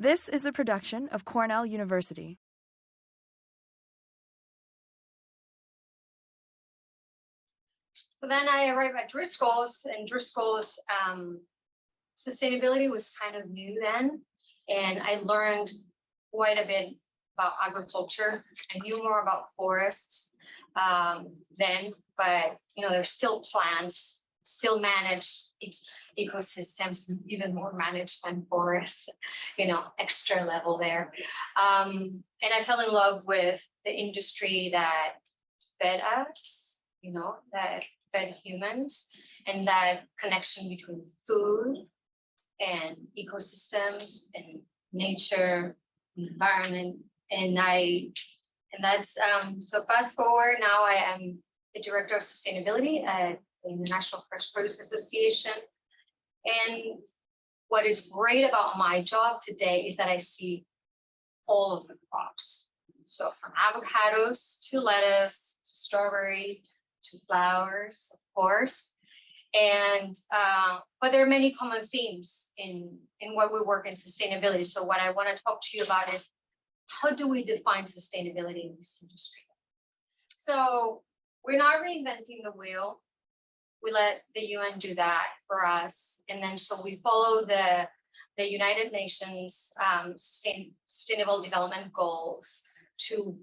This is a production of Cornell University. So then I arrived at Driscoll's, and Driscoll's sustainability was kind of new then. And I learned quite a bit about agriculture. I knew more about forests then, but there's still plants, still managed ecosystems, even more managed than forests, extra level there. And I fell in love with the industry that fed us, that fed humans, and that connection between food and ecosystems and nature, environment. And that's so fast forward, now I am the director of sustainability at the National Fresh Produce Association. And what is great about my job today is that I see all of the crops. So from avocados to lettuce, to strawberries, to flowers, of course. And but there are many common themes in what we work in sustainability. So what I want to talk to you about is, how do we define sustainability in this industry? So we're not reinventing the wheel. We let the UN do that for us. And then so we follow the United Nations Sustainable Development Goals to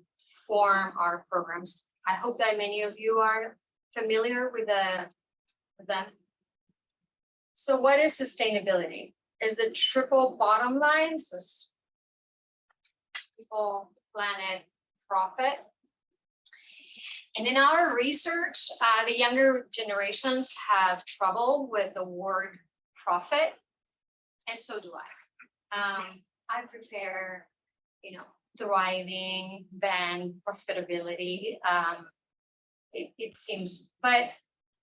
form our programs. I hope that many of you are familiar with them. So what is sustainability? Is the triple bottom line, so people, planet, profit. And in our research, the younger generations have trouble with the word profit, and so do I. I prefer, thriving than profitability. It seems, but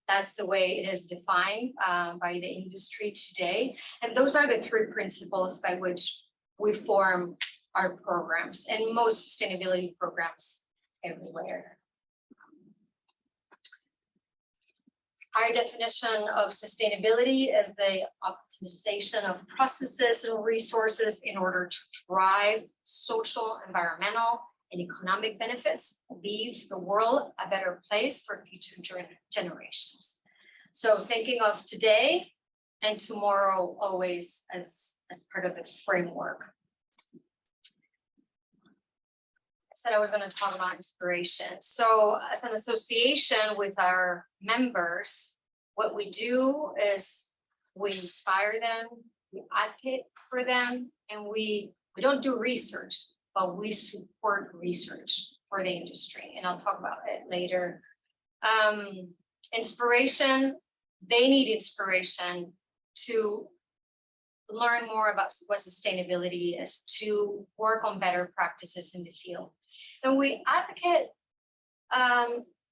that's the way it is defined by the industry today. And those are the three principles by which we form our programs and most sustainability programs everywhere. Our definition of sustainability is the optimization of processes and resources in order to drive social, environmental, and economic benefits, leave the world a better place for future generations. So thinking of today and tomorrow always as part of the framework. I said I was going to talk about inspiration. So as an association with our members, what we do is we inspire them, we advocate for them, and we don't do research, but we support research for the industry. And I'll talk about it later. Inspiration, they need inspiration to learn more about what sustainability is, to work on better practices in the field. And we advocate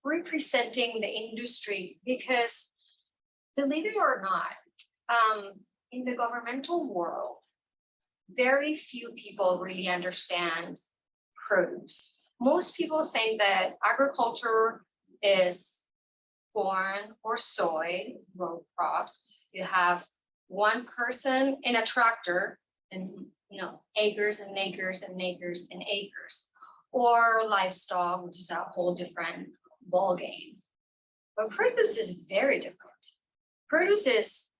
representing the industry because, believe it or not, in the governmental world, very few people really understand produce. Most people think that agriculture is corn or soy, row crops. You have one person in a tractor and acres and acres and acres and acres. Or livestock, which is a whole different ball game. But produce is very different. Produce is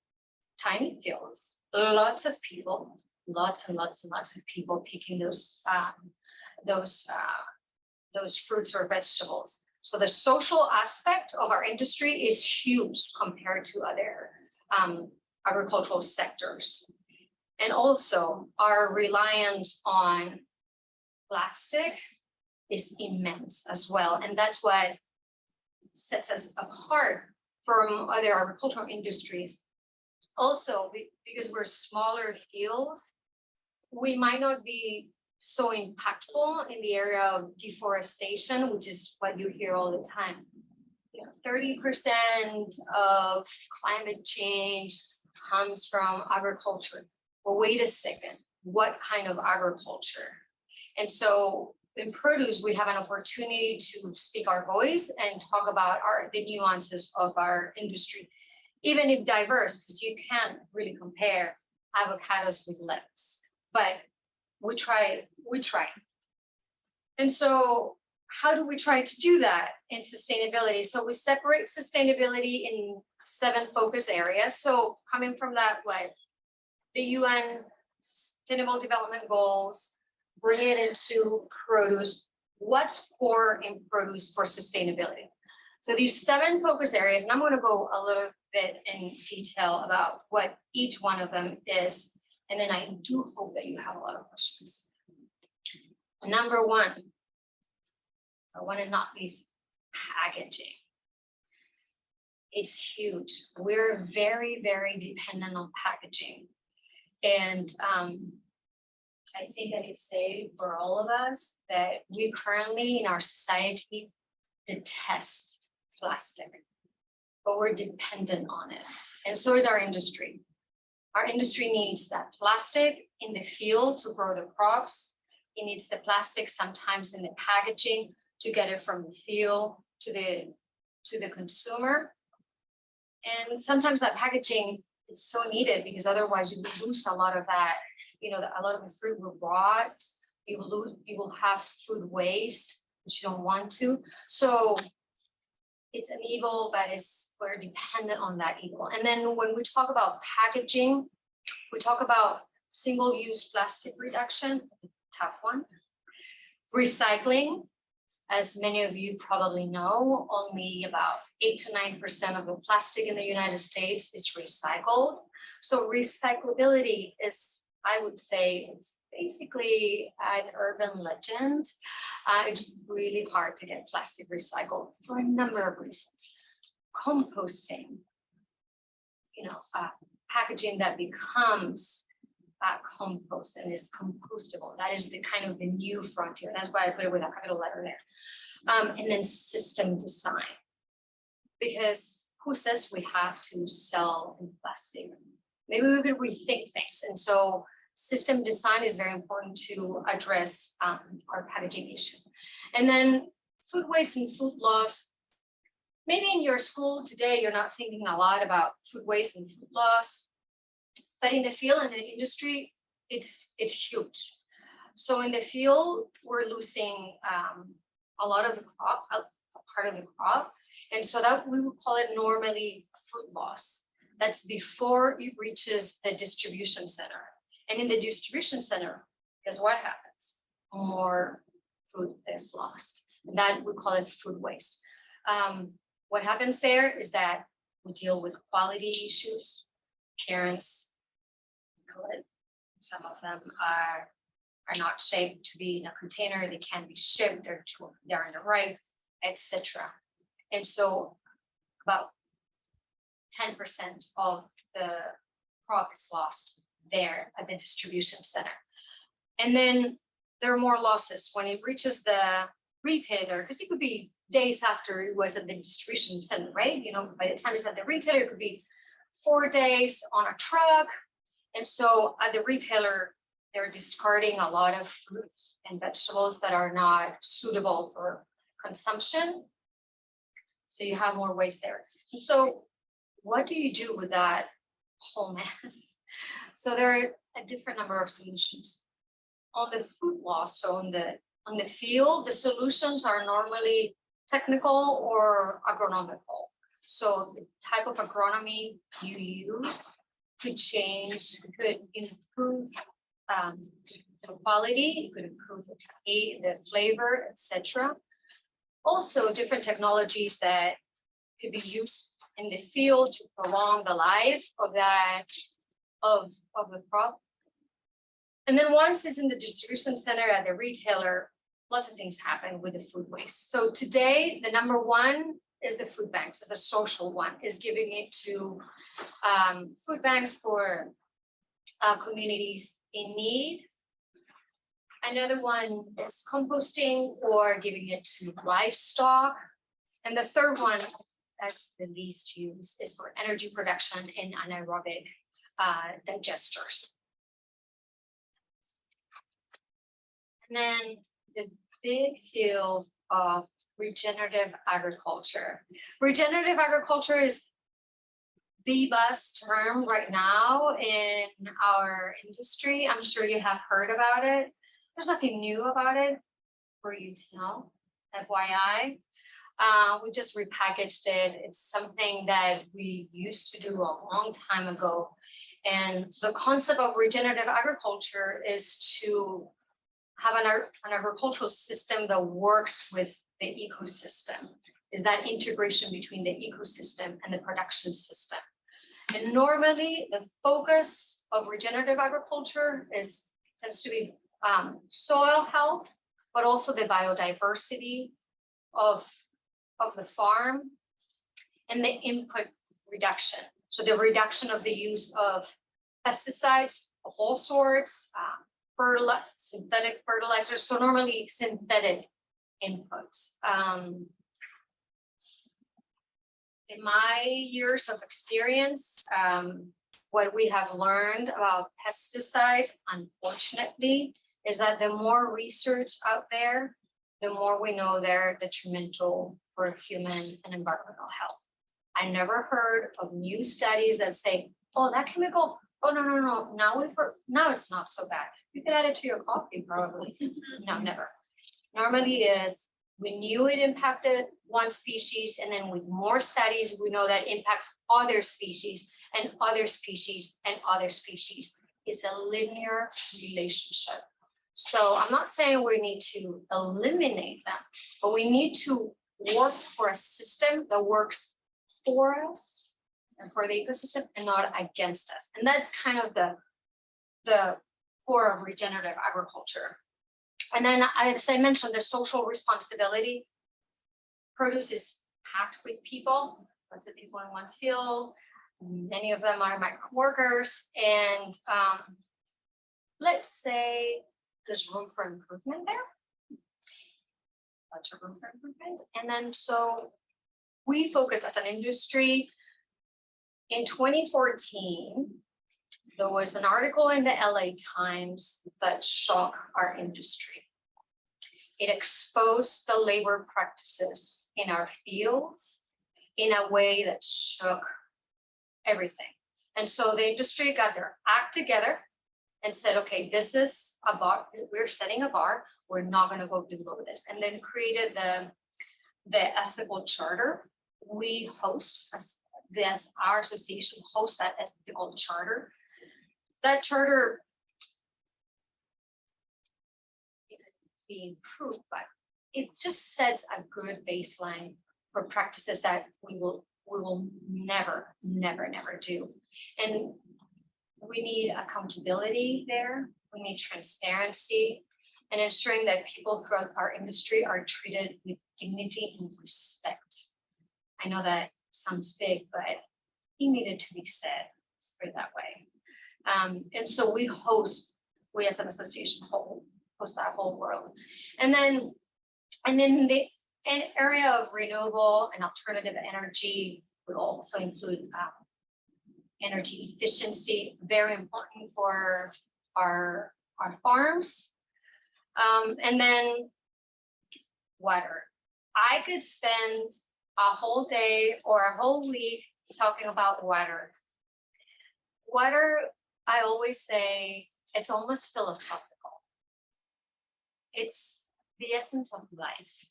tiny fields, lots of people, lots and lots and lots of people picking those fruits or vegetables. So the social aspect of our industry is huge compared to other agricultural sectors. And also our reliance on plastic is immense as well. And that's what sets us apart from other agricultural industries. Also, because we're smaller fields, we might not be so impactful in the area of deforestation, which is what you hear all the time. 30% of climate change comes from agriculture. Well, wait a second, what kind of agriculture? And so in produce, we have an opportunity to speak our voice and talk about the nuances of our industry, even if diverse, because you can't really compare avocados with lettuce. But we try. And so how do we try to do that in sustainability? So we separate sustainability in 7 focus areas. So coming from that, like the UN Sustainable Development Goals, bring it into produce. What's core in produce for sustainability? So these 7 focus areas, and I'm going to go a little bit in detail about what each one of them is. And then I do hope that you have a lot of questions. Number 1, I want to not least packaging. It's huge. We're very, very dependent on packaging. And I think I could say for all of us that we currently in our society detest plastic, but we're dependent on it. And so is our industry. Our industry needs that plastic in the field to grow the crops. It needs the plastic sometimes in the packaging to get it from the field to the consumer. And sometimes that packaging is so needed because otherwise you will lose a lot of that, a lot of the fruit will rot. You will have food waste, which you don't want to. So it's an evil that we're dependent on that evil. And then when we talk about packaging, we talk about single-use plastic reduction, tough one. Recycling, as many of you probably know, only about 8 to 9% of the plastic in the United States is recycled. So recyclability is, I would say, it's basically an urban legend. It's really hard to get plastic recycled for a number of reasons. Composting, packaging that becomes compost and is compostable. That is the kind of the new frontier. That's why I put it with a capital letter there. And then system design, because who says we have to sell in plastic? Maybe we could rethink things. And so system design is very important to address our packaging issue. And then food waste and food loss. Maybe in your school today, you're not thinking a lot about food waste and food loss, but in the field and the industry, it's huge. So in the field, we're losing a lot of the crop, a part of the crop. And so that we would call it normally food loss. That's before it reaches the distribution center. And in the distribution center, guess what happens? More food is lost. And that we call it food waste. What happens there is that we deal with quality issues. Parents, good. Some of them are not shaped to be in a container. They can't be shipped. They're in the right, etc. And so about 10% of the crop is lost there at the distribution center. And then there are more losses when it reaches the retailer, because it could be days after it was at the distribution center, right? By the time it's at the retailer, it could be 4 days on a truck. And so at the retailer, they're discarding a lot of fruits and vegetables that are not suitable for consumption. So you have more waste there. And so what do you do with that whole mess? So there are a different number of solutions. On the food loss, so on the field, the solutions are normally technical or agronomical. So the type of agronomy you use could change, could improve the quality, it could improve the flavor, etc. Also, different technologies that could be used in the field to prolong the life of the crop. And then once it's in the distribution center at the retailer, lots of things happen with the food waste. So today, the number 1 is the food banks, is the social one, is giving it to food banks for communities in need. Another one is composting or giving it to livestock. And the third one, that's the least used, is for energy production in anaerobic digesters. And then the big field of regenerative agriculture. Regenerative agriculture is the buzz term right now in our industry. I'm sure you have heard about it. There's nothing new about it for you to know, FYI. We just repackaged it. It's something that we used to do a long time ago. And the concept of regenerative agriculture is to have an agricultural system that works with the ecosystem, is that integration between the ecosystem and the production system. And normally the focus of regenerative agriculture tends to be soil health, but also the biodiversity of the farm and the input reduction. So the reduction of the use of pesticides of all sorts, synthetic fertilizers, so normally synthetic inputs. In my years of experience, what we have learned about pesticides, unfortunately, is that the more research out there, the more we know they're detrimental for human and environmental health. I never heard of new studies that say, oh, that chemical, oh, no, now it's not so bad. You could add it to your coffee, probably. No, never. Normally is, we knew it impacted one species, and then with more studies, we know that impacts other species and other species and other species. It's a linear relationship. So I'm not saying we need to eliminate them, but we need to work for a system that works for us and for the ecosystem and not against us. And that's kind of the core of regenerative agriculture. And then, as I mentioned, the social responsibility. Produce is packed with people, lots of people in one field. Many of them are my coworkers. And let's say there's room for improvement there. Lots of room for improvement. And then, so we focus as an industry. In 2014, there was an article in the LA Times that shocked our industry. It exposed the labor practices in our fields in a way that shook everything. And so the industry got their act together and said, okay, this is a bar, we're setting a bar, we're not going to go below this. And then created the ethical charter. We host, our association hosts that ethical charter. That charter be improved, but it just sets a good baseline for practices that we will never do. And we need accountability there. We need transparency and ensuring that people throughout our industry are treated with dignity and respect. I know that sounds big, but it needed to be said. Let's put it that way. And so we as an association host that whole world. And then the area of renewable and alternative energy would also include energy efficiency, very important for our farms. And then water. I could spend a whole day or a whole week talking about water. Water, I always say, it's almost philosophical. It's the essence of life.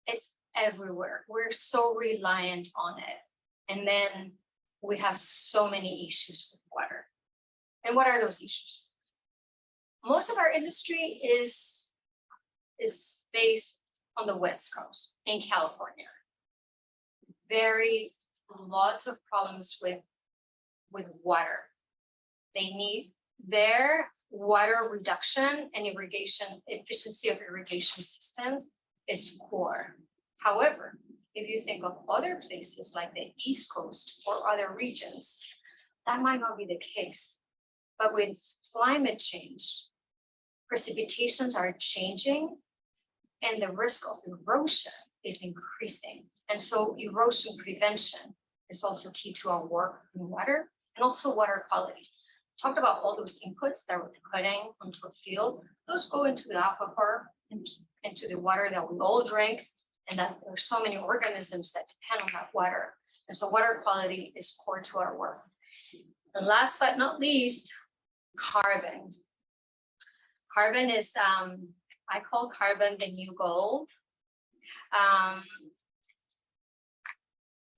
It's everywhere. We're so reliant on it. And then we have so many issues with water. And what are those issues? Most of our industry is based on the West Coast in California. Lots of problems with water. They need their water reduction and irrigation efficiency of irrigation systems is core. However, if you think of other places like the East Coast or other regions, that might not be the case. But with climate change, precipitations are changing and the risk of erosion is increasing. And so erosion prevention is also key to our work in water and also water quality. Talked about all those inputs that we're putting onto a field. Those go into the aquifer, into the water that we all drink, and that there's so many organisms that depend on that water. And so water quality is core to our work. And last but not least, carbon. Carbon is, I call carbon the new gold.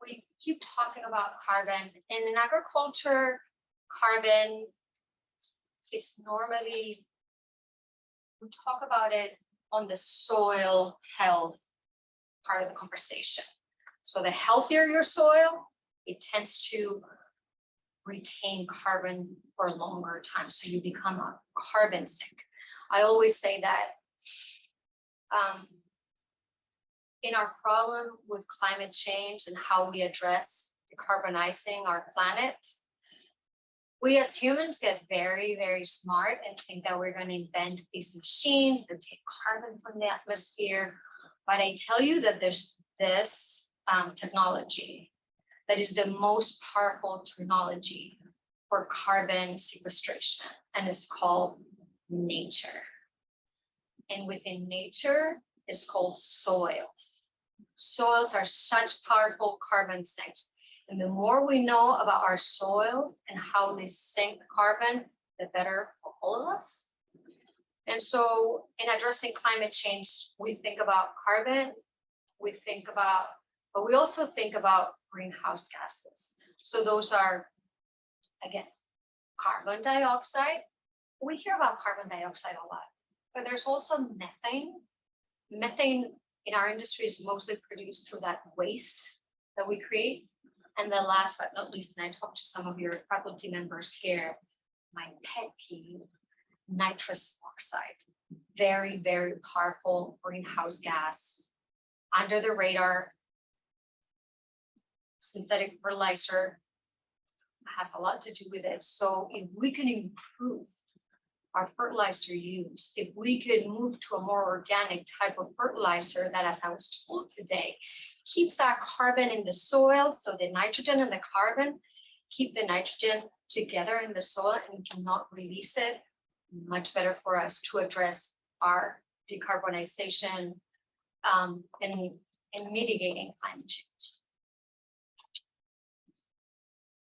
We keep talking about carbon, and in agriculture, carbon is normally, we talk about it on the soil health part of the conversation. So the healthier your soil, it tends to retain carbon for a longer time. So you become a carbon sink. I always say that in our problem with climate change and how we address decarbonizing our planet, we as humans get very, very smart and think that we're going to invent these machines that take carbon from the atmosphere. But I tell you that there's this technology that is the most powerful technology for carbon sequestration, and it's called nature. And within nature, it's called soils. Soils are such powerful carbon sinks. And the more we know about our soils and how they sink carbon, the better for all of us. And so in addressing climate change, we think about carbon, but we also think about greenhouse gases. So those are, again, carbon dioxide. We hear about carbon dioxide a lot, but there's also methane. Methane in our industry is mostly produced through that waste that we create. And then last but not least, and I talked to some of your faculty members here, my pet peeve, nitrous oxide. Very, very powerful greenhouse gas, under the radar, synthetic fertilizer has a lot to do with it. So if we can improve our fertilizer use, if we could move to a more organic type of fertilizer that, as I was told today, keeps that carbon in the soil, so the nitrogen and the carbon keep the nitrogen together in the soil and do not release it, much better for us to address our decarbonization and mitigating climate change.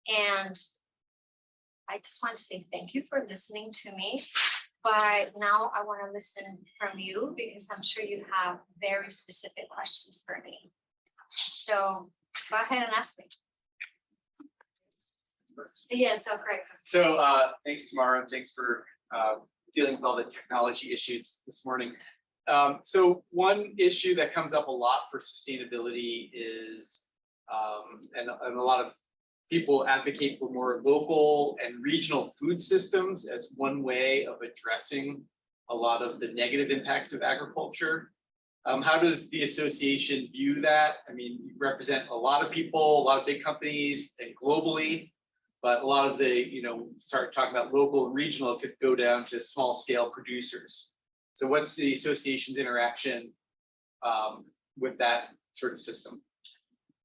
And I just want to say thank you for listening to me. But now I want to listen from you because I'm sure you have very specific questions for me. So go ahead and ask me. Yes, so great. So thanks, Tamara, and thanks for dealing with all the technology issues this morning. So one issue that comes up a lot for sustainability is, and a lot of people advocate for more local and regional food systems as one way of addressing a lot of the negative impacts of agriculture. How does the association view that? I mean, you represent a lot of people, a lot of big companies, and globally, but a lot of the, start talking about local and regional, it could go down to small scale producers. So what's the association's interaction with that sort of system?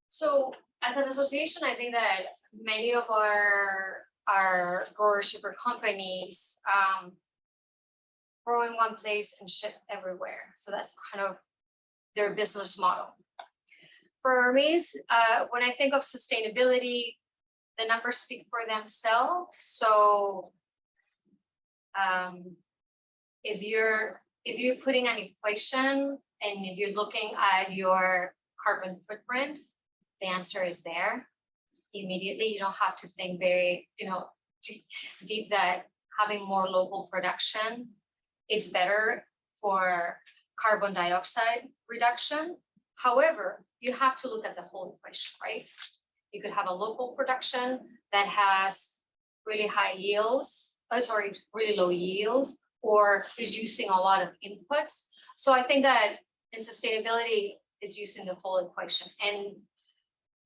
So as an association, I think that many of our grower shipper companies grow in one place and ship everywhere. So that's kind of their business model. For me, when I think of sustainability, the numbers speak for themselves. So if you're putting an equation and if you're looking at your carbon footprint, the answer is there immediately. You don't have to think very, deep that having more local production, it's better for carbon dioxide reduction. However, you have to look at the whole equation, right? You could have a local production that has really high yields, really low yields, or is using a lot of inputs. So I think that in sustainability is using the whole equation, and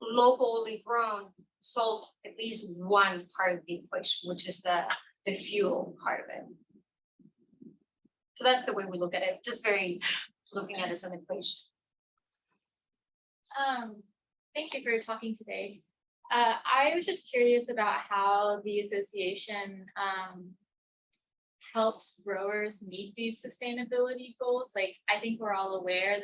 locally grown solves at least one part of the equation, which is the fuel part of it. So that's the way we look at it, just looking at it as an equation. Thank you for talking today. I was just curious about how the association helps growers meet these sustainability goals? Like, I think we're all aware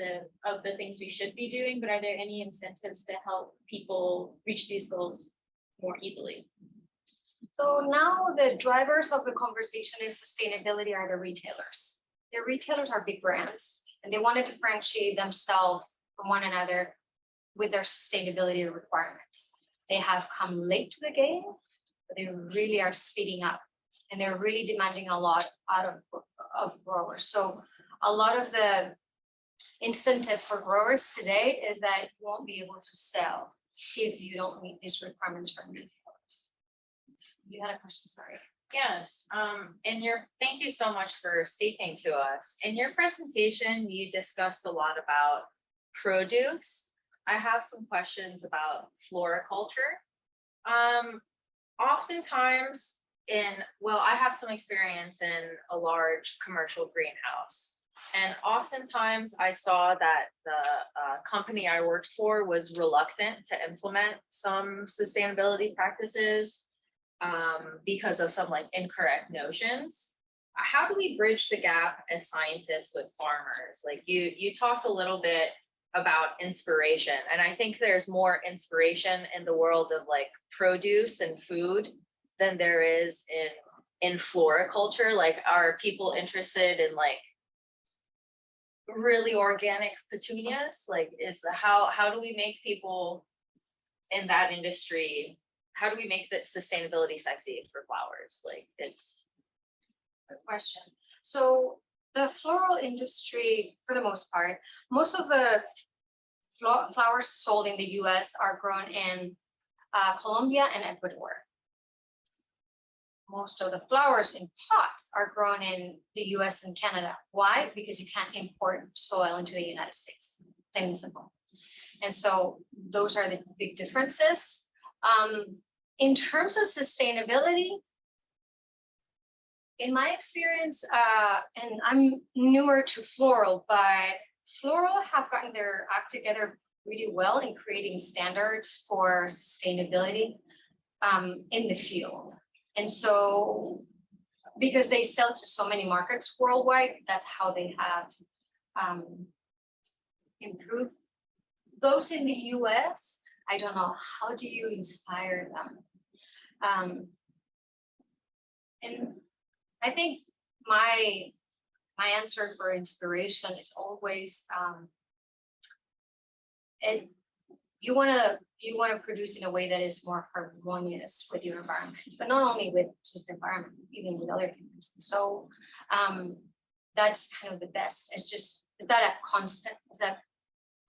of the things we should be doing, but are there any incentives to help people reach these goals more easily? So now the drivers of the conversation in sustainability are the retailers. The retailers are big brands and they want to differentiate themselves from one another with their sustainability requirements. They have come late to the game, but they really are speeding up and they're really demanding a lot out of growers. So a lot of the incentive for growers today is that you won't be able to sell if you don't meet these requirements from retailers. You had a question, sorry. Yes, thank you so much for speaking to us. In your presentation, you discussed a lot about produce. I have some questions about floriculture. Oftentimes I have some experience in a large commercial greenhouse. And oftentimes I saw that the company I worked for was reluctant to implement some sustainability practices because of some like incorrect notions. How do we bridge the gap as scientists with farmers? Like you talked a little bit about inspiration, and I think there's more inspiration in the world of like produce and food than there is in floriculture. Like, are people interested in like really organic petunias? Like, how do we make people in that industry? How do we make the sustainability sexy for flowers? Like, it's Good question. So the floral industry, for the most part, most of the flowers sold in the US are grown in Colombia and Ecuador. Most of the flowers in pots are grown in the US and Canada. Why? Because you can't import soil into the United States, plain and simple. And so those are the big differences. In terms of sustainability, in my experience, and I'm newer to floral, but floral have gotten their act together really well in creating standards for sustainability in the field. And so, because they sell to so many markets worldwide, that's how they have improved. Those in the US, I don't know, how do you inspire them? And I think my answer for inspiration is always you want to produce in a way that is more harmonious with your environment, but not only with just the environment, even with other things. So that's kind of the best. Is that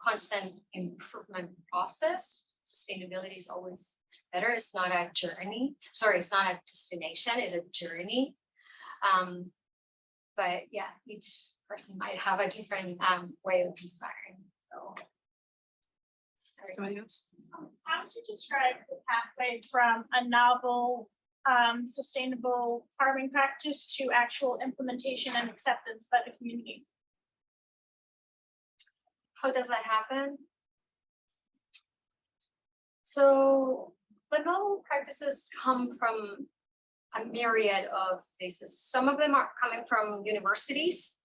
constant improvement process. Sustainability is always better. It's not a journey. Sorry, it's not a destination, it's a journey. But yeah, each person might have a different way of inspiring. So Somebody else? How would you describe the pathway from a novel, sustainable farming practice to actual implementation and acceptance by the community? how does that happen? So the novel practices come from a myriad of places. Some of them are coming from universities.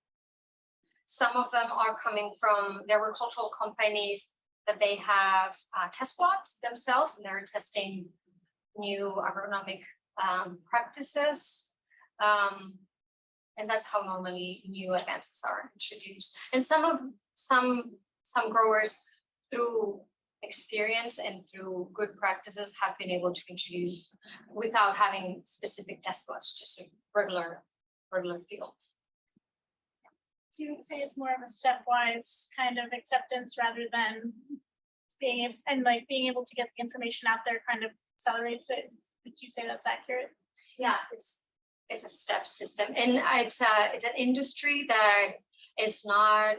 Some of them are coming from the agricultural companies that they have test plots themselves, and they're testing new agronomic practices. And that's how normally new advances are introduced. And some growers, through experience and through good practices, have been able to introduce without having specific test plots, just regular fields. So you would say it's more of a stepwise kind of acceptance rather than being able to get the information out there kind of accelerates it. Would you say that's accurate? Yeah, it's a step system, and it's an industry that is not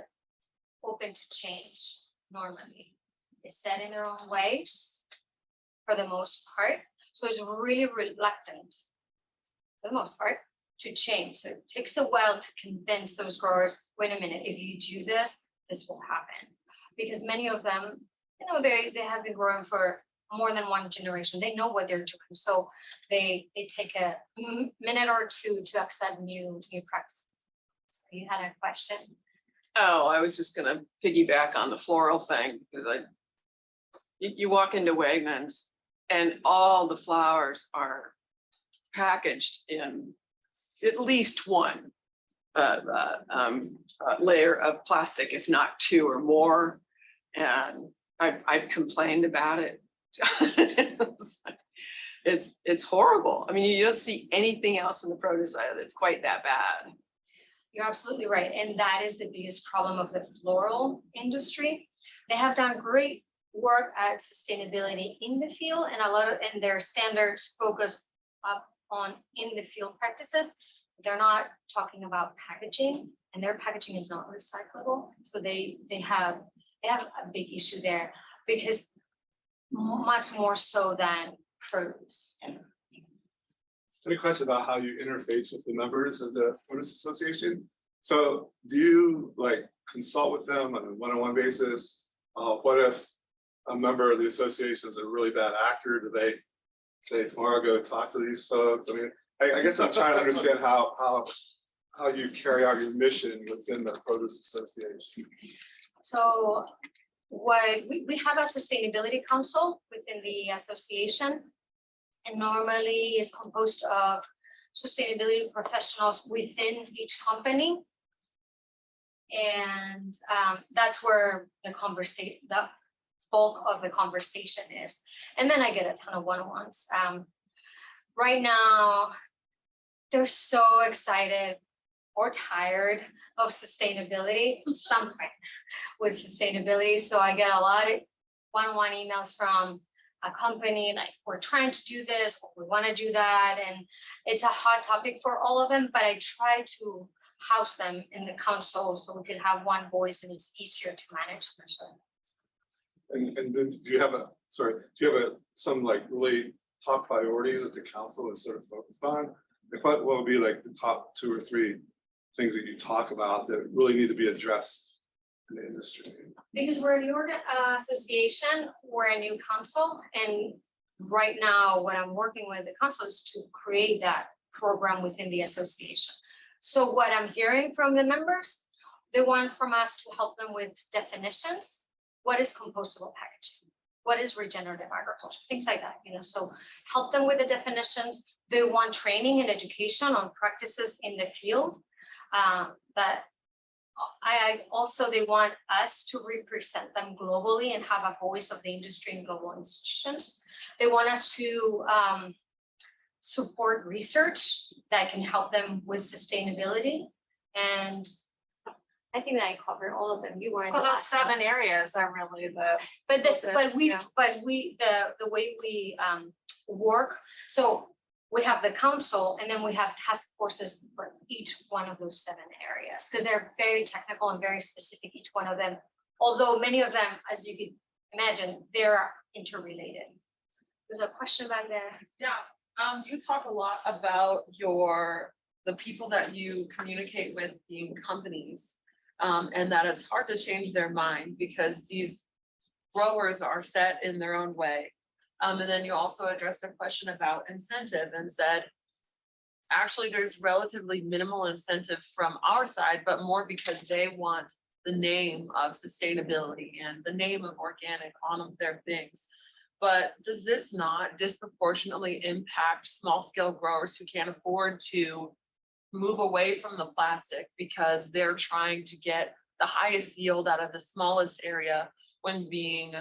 open to change normally. They're set in their own ways for the most part, so it's really reluctant for the most part to change. So it takes a while to convince those growers, wait a minute, if you do this, this will happen. Because many of them, they have been growing for more than one generation. They know what they're doing. So they take a minute or two to accept new practices. So you had a question? Oh, I was just gonna piggyback on the floral thing, because you walk into Wegmans and all the flowers are packaged in at least one layer of plastic, if not two or more. And I've complained about it. It's horrible. I mean, you don't see anything else in the produce aisle that's quite that bad. You're absolutely right. And that is the biggest problem of the floral industry. They have done great work at sustainability in the field, and and their standards focus up on in the field practices. They're not talking about packaging, and their packaging is not recyclable. So they have a big issue there, because much more so than produce. Any question about how you interface with the members of the Produce Association? So do you like consult with them on a one-on-one basis? What if a member of the association is a really bad actor? Do they say, tomorrow go talk to these folks? I mean, I guess I'm trying to understand how you carry out your mission within the Produce Association. So what we have a sustainability council within the association, and normally is composed of sustainability professionals within each company. And that's where the bulk of the conversation is. And then I get a ton of one-on-ones. Right now, they're so excited or tired of sustainability, something with sustainability. So I get a lot of one-on-one emails from a company, like, we're trying to do this, or we want to do that. And it's a hot topic for all of them, but I try to house them in the council so we can have one voice and it's easier to manage for sure. And then do you have some like really top priorities that the council is sort of focused on? What would be like the top 2 or 3 things that you talk about that really need to be addressed in the industry? Because we're a new association, we're a new council, and right now what I'm working with the council is to create that program within the association. So what I'm hearing from the members, they want from us to help them with definitions. What is compostable packaging? What is regenerative agriculture? Things like that, so help them with the definitions. They want training and education on practices in the field. That I also, they want us to represent them globally and have a voice of the industry in global institutions. They want us to support research that can help them with sustainability. And I think that I covered all of them. You were in the Well, those last one. 7 areas are really the. But the way we work, so we have the council, and then we have task forces for each one of those 7 areas, because they're very technical and very specific, each one of them. Although many of them, as you could imagine, they're interrelated. There's a question back there. Yeah, you talk a lot about the people that you communicate with being companies, and that it's hard to change their mind because these growers are set in their own way. And then you also addressed a question about incentive and said, actually, there's relatively minimal incentive from our side, but more because they want the name of sustainability and the name of organic on their things. But does this not disproportionately impact small scale growers who can't afford to move away from the plastic because they're trying to get the highest yield out of the smallest area when being,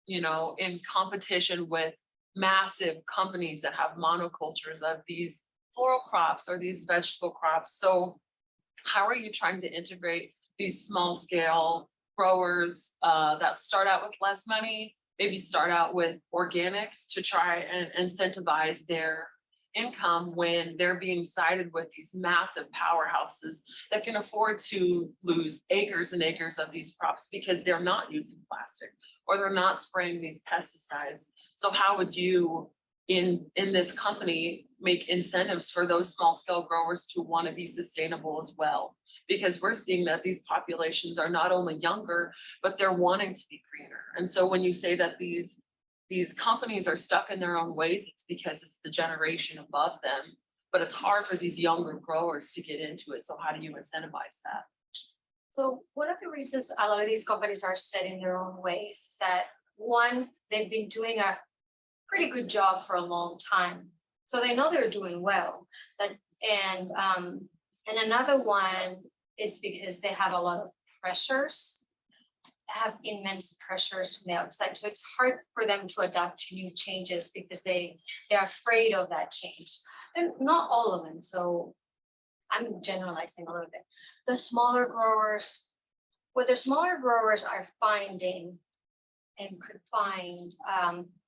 in competition with massive companies that have monocultures of these floral crops or these vegetable crops? So how are you trying to integrate these small scale growers that start out with less money, maybe start out with organics, to try and incentivize their income when they're being sided with these massive powerhouses that can afford to lose acres and acres of these crops because they're not using plastic or they're not spraying these pesticides? So how would you in this company make incentives for those small scale growers to want to be sustainable as well? Because we're seeing that these populations are not only younger, but they're wanting to be greener. And so when you say that these these companies are stuck in their own ways, it's because it's the generation above them. But it's hard for these younger growers to get into it. So how do you incentivize that? So one of the reasons a lot of these companies are set in their own ways is that, one, they've been doing a pretty good job for a long time. So they know they're doing well. And another one is because they have a lot of pressures, have immense pressures from the outside. So it's hard for them to adapt to new changes because they're afraid of that change. And not all of them. So I'm generalizing a little bit. The smaller growers, what the smaller growers are finding and could find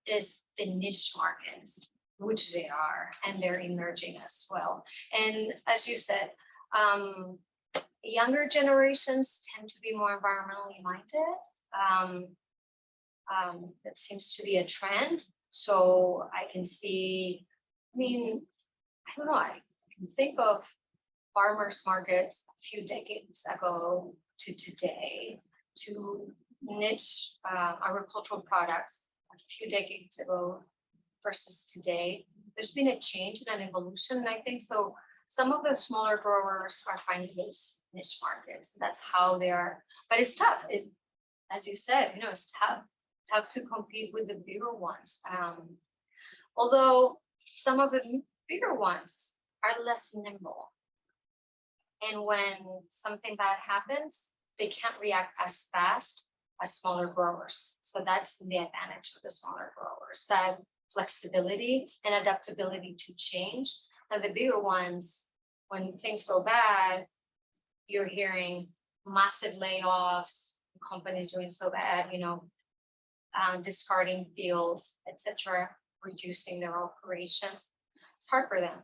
is the niche markets, which they are, and they're emerging as well. And as you said, younger generations tend to be more environmentally minded. That seems to be a trend. So I can see, I mean, I don't know, I can think of farmers markets a few decades ago to today, to niche agricultural products a few decades ago versus today. There's been a change and an evolution, and I think so. Some of the smaller growers are finding those niche markets. That's how they are, but it's tough. It's, as you said, it's tough to compete with the bigger ones. Although some of the bigger ones are less nimble. And when something bad happens, they can't react as fast as smaller growers. So that's the advantage of the smaller growers, that flexibility and adaptability to change. Now the bigger ones, when things go bad, you're hearing massive layoffs, companies doing so bad, discarding fields, etc., reducing their operations. It's hard for them.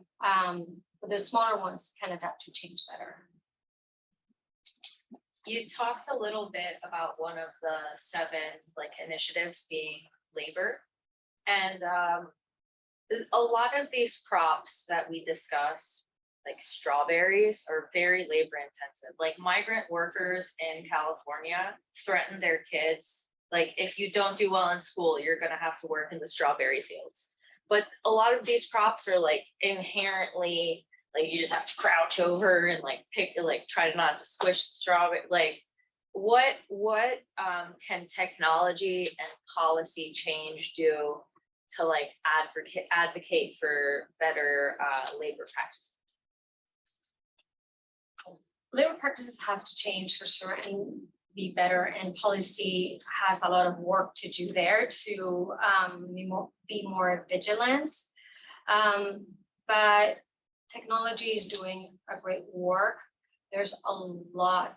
But the smaller ones can adapt to change better. You talked a little bit about one of the 7 initiatives being labor. And a lot of these crops that we discuss, like strawberries, are very labor intensive. Like migrant workers in California threaten their kids. Like if you don't do well in school, you're gonna have to work in the strawberry fields. But a lot of these crops are inherently, you just have to crouch over and try to not to squish the strawberry. What can technology and policy change do to advocate for better labor practices? Labor practices have to change for sure and be better, and policy has a lot of work to do there to be more vigilant. But technology is doing a great work. There's a lot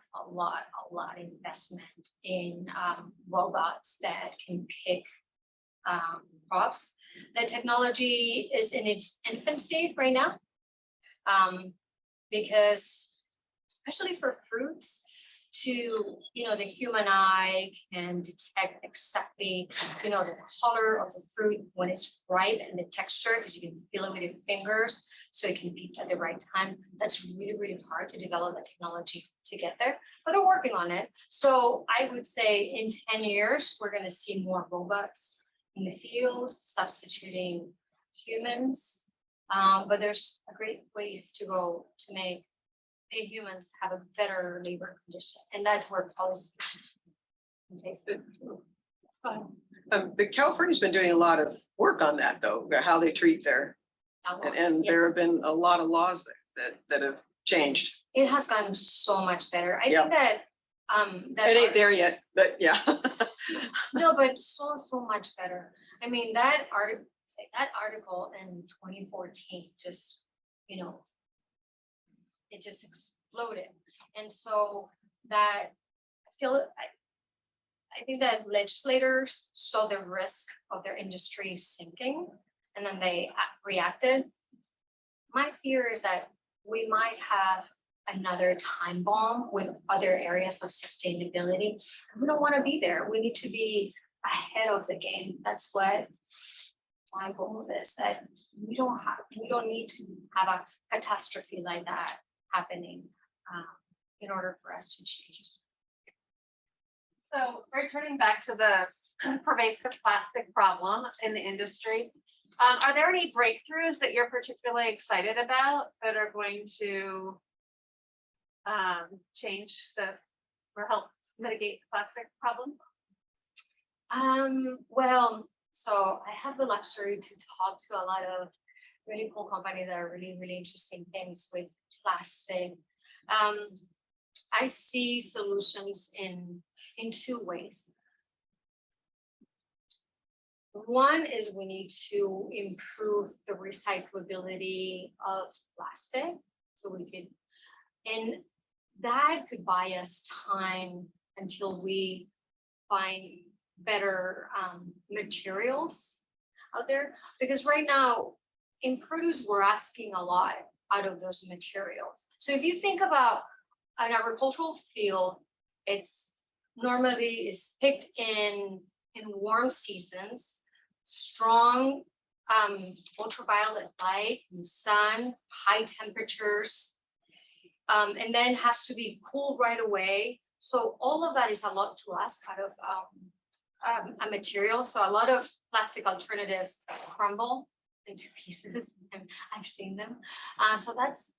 investment in robots that can pick crops. The technology is in its infancy right now, because especially for fruits, the human eye can detect exactly, the color of the fruit when it's ripe and the texture, because you can feel it with your fingers, so it can be at the right time. That's really, really hard to develop the technology to get there, but they're working on it. So I would say in 10 years, we're going to see more robots in the fields substituting humans. But there's a great ways to go to make the humans have a better labor condition, and that's where policy. But California's been doing a lot of work on that, though, about how they treat their, and there have been a lot of laws that have changed. It has gotten so much better. I Yeah. think that It ain't there yet, but yeah. no, but so much better. I mean, that article in 2014 just, it just exploded. And so that I think that legislators saw the risk of their industry sinking, and then they reacted. My fear is that we might have another time bomb with other areas of sustainability. We don't want to be there. We need to be ahead of the game. That's what my goal is, that we don't need to have a catastrophe like that happening in order for us to change. So returning back to the pervasive plastic problem in the industry. Are there any breakthroughs that you're particularly excited about that are going to change or help mitigate the plastic problem? Well, so I have the luxury to talk to a lot of really cool companies that are really, really interesting things with plastic. I see solutions in two ways. One is we need to improve the recyclability of plastic, so we could, and that could buy us time until we find better materials out there. Because right now in produce, we're asking a lot out of those materials. So if you think about an agricultural field, it's normally is picked in warm seasons, strong ultraviolet light, sun, high temperatures, and then has to be cooled right away. So all of that is a lot to ask out of a material. So a lot of plastic alternatives crumble into pieces, and I've seen them. So that's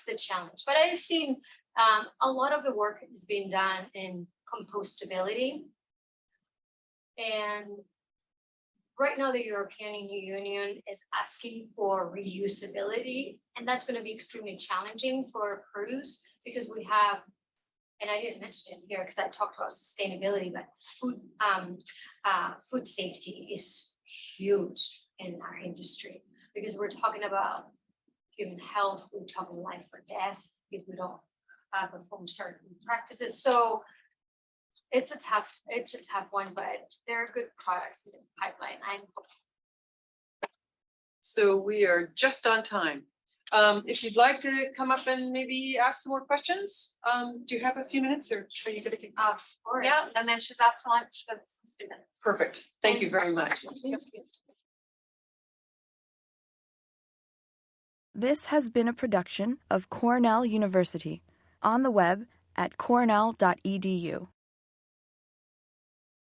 the challenge. But I've seen a lot of the work is being done in compostability. And right now the European Union is asking for reusability, and that's going to be extremely challenging for produce because we have, and I didn't mention it here because I talked about sustainability, but food safety is huge in our industry because we're talking about human health, we're talking life or death if we don't perform certain practices. So it's a tough one, but there are good products in the pipeline. So we are just on time. If you'd like to come up and maybe ask some more questions, do you have a few minutes or are you gonna get? Of course. Yeah, and then she's out to lunch with some students. Perfect. Thank you very much. This has been a production of Cornell University, on the web at cornell.edu.